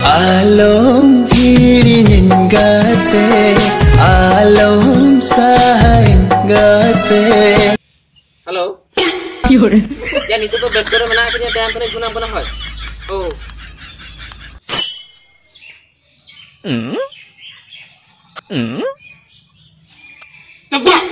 Alom hirinya gate, alom sahain gate. Halo. Yaudah. Yang itu tuh besar mana akhirnya tayang kena guna hoy. Oh. Cepat.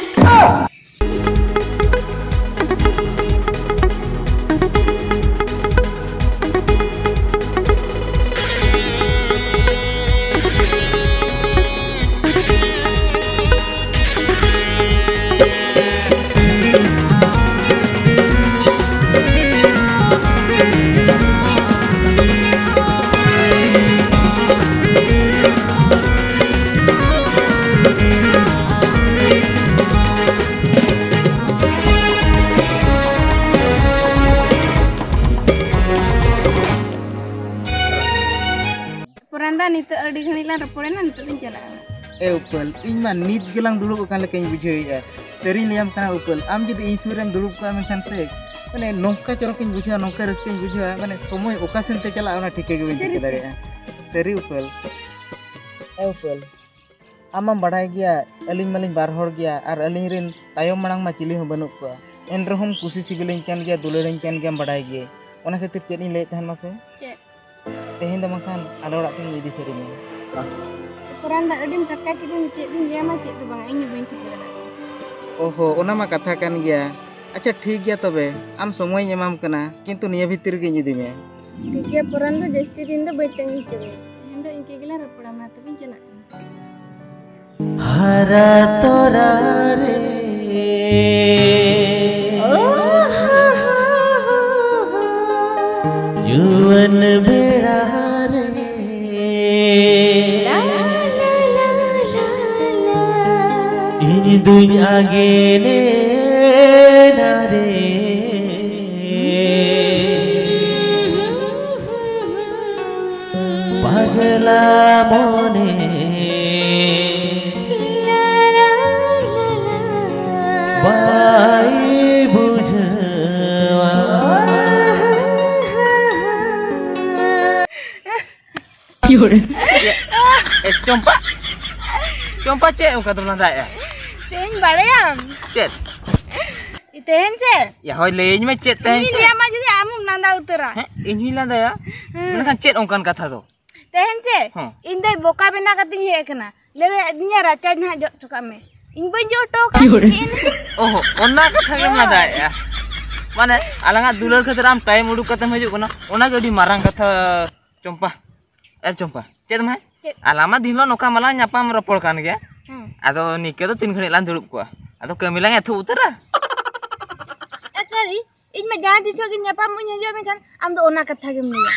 Nito adi ghanilan reporena nito din jala. Upal, iman nit gelang dulu kan lekin bujui ya. Seri liam kana upal, am jadi insurans dulu ka menkan se. Mane nongka corokin bujua, nongka reskin bujua, mane somoy okasin te chala ona ठीक है के dari ya. Seri upal. Upal. Amam badai gya, aling maling bar hor gya, ar aling rin tayom manang ma chili ho banuk ko. En rohom kusi sibiling kan gya, dulerin kan gya badai gya. Ona khatir chet ni lay tahan mase? Chet. Tehin dah makan, ada orang tinggi di sini. Peran tak ada kakak kita cek din dia mah cek tu bang ini bentuk peran. Oh, ona mah katakan gya. Acha ठीक गया तबे आम समय nyamam kana किंतु निया भीतर के nyidi me. ठीक है peran tu जस्ती दिन तो बैठंग ही चले. हंडो इनके गिला रपड़ा मा तबिन चला. हरा तोरा रे जुवन बेड़ा रे इ दुनिया गेने ना रे पगला मोने by बुझवा Compa cek muka tu lantai ya. Tehen barayam. Cek. Tehen se. Ya hoy lej me cek tehen se. Ini dia mah jadi amu nanda utara. Ini lantai ya. Mana kan cek ongkan kata tu. Tehen se. Indai boka bena kating ye kena. Lele dinya raca nah jok tukak me. Ing banjo tok. Oh, onna kata yang lantai ya. Mana alangat dulur kata ram time uduk kata maju kena. Ona jadi marang kata compa. Compa. Cek mah. Alamat din lo noka malah nyapam ropol kan ya. Atau nikah tu 3 kali lan duduk gua. Atau kemilang itu utara. Kali, ini mah jangan dicokin nyapam punya jam kan. Am tu ona kata gemnya.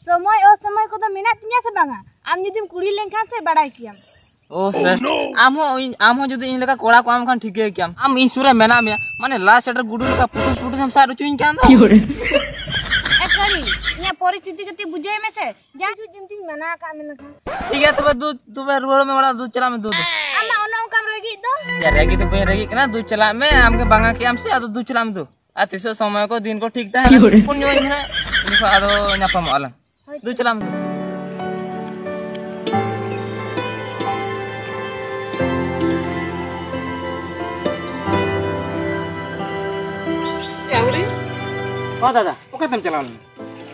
Semua semua kau tu minatnya sebanga. Am jadi kuri lengkan se badai kiam. Oh, stress. Amo jadi ini leka kola ko am kan ठीक है kiam. Am insure mena me. Mane last setter gudu leka putus sam saru cuin kan. Kali, ini परिस्थिति कति बुझे में से जहाँ से जिमती मना का मैंने कहा ठीक है तो दूध तुम्हें रोड में बड़ा दूध चला में दूध अम्मा उन्होंने काम रहेगी तो यार रहेगी तो पे रहेगी ना दूध चला में हमके बांगा के हमसे आदो दूध चला में दो आतिशो समय को दिन को ठीक था पुण्य है इनको आदो न्यापा माला दूध चला में Oh dadah, oke tem jalan.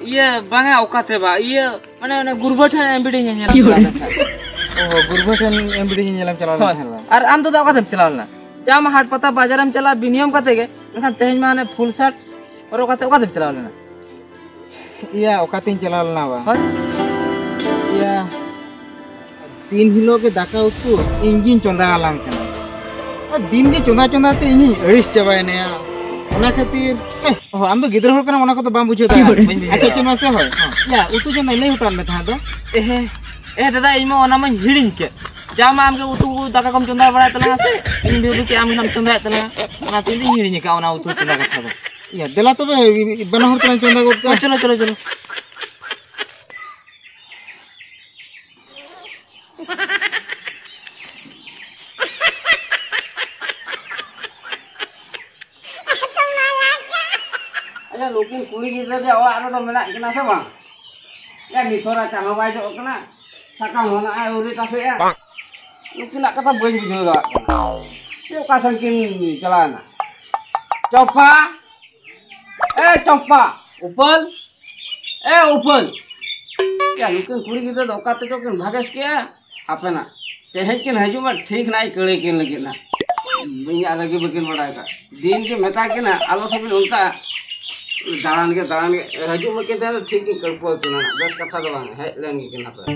Iya, bangga oke teh ba. Iya, mana gurbatan MBD nya nyala. Oh, gurbatan MBD nya nyala jalan. Ar am to oke tem jalan. Jam हाट पता बाजार में चला बिनियम कते के नखान तेज माने फुल शर्ट और okay tem jalan. Iya, oke tem jalan ba. Iya. 3 kilo के दाका उतु engine चोंदा आलाम कना. और दिन के चोंदा ते इनी अड़िस चबाय ने या. ओना खातिर हम तो गिदर होर कना ओना को तो बाम बुझे दा. अच्छा चन मासे होय. या उतु चोंदा नै उठान में था दो. दादा इमा ओना में हिडिन के. जामा हमके उतु दाका कम चोंदा बड़ा तला से इन बिरु के आम हम चोंदा तला ओना तिन हिडिन के ओना उतु चोंदा का था. या देला तो बना होर कना चोंदा को. चलो Ada lukin kuli kita dia awak ada menak kena sama. Ya di thora cama bai jo kena. Sakang mana ai uri kasih ya. Lukin nak kata boleh juga. Yuk kasang kini celana. Coba. Coba. Upal. Upal. Ya lukin kuli kita doka tu kan bagas kia. Apa nak? Tehekin haju mah ठीक नाई कड़े किन लगे ना. भैया लगे बकिन बड़ा का. दिन के मेता के ना आलो सब उनका दालान के हजू में के तो ठीक ही कर पो के ना बस कथा तो बांग है लेन के ना पर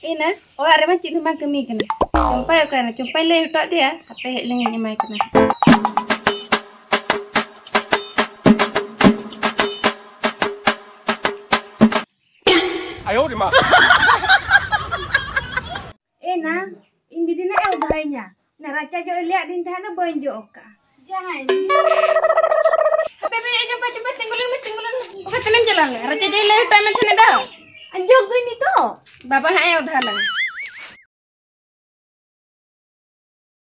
Ina, orang ada macam mana kami kena. Jumpai kan, jumpai le utak dia, apa hek lengan ni mai kena. Ina, ini di na el bahaya. Na raja jo lihat din thana bonjo ka. Jangan. Apa jumpa tinggulan. Oke, tenang jalan. Raja jo le utak macam ni dah. Anjog ini tu. Bapa hai udah lah.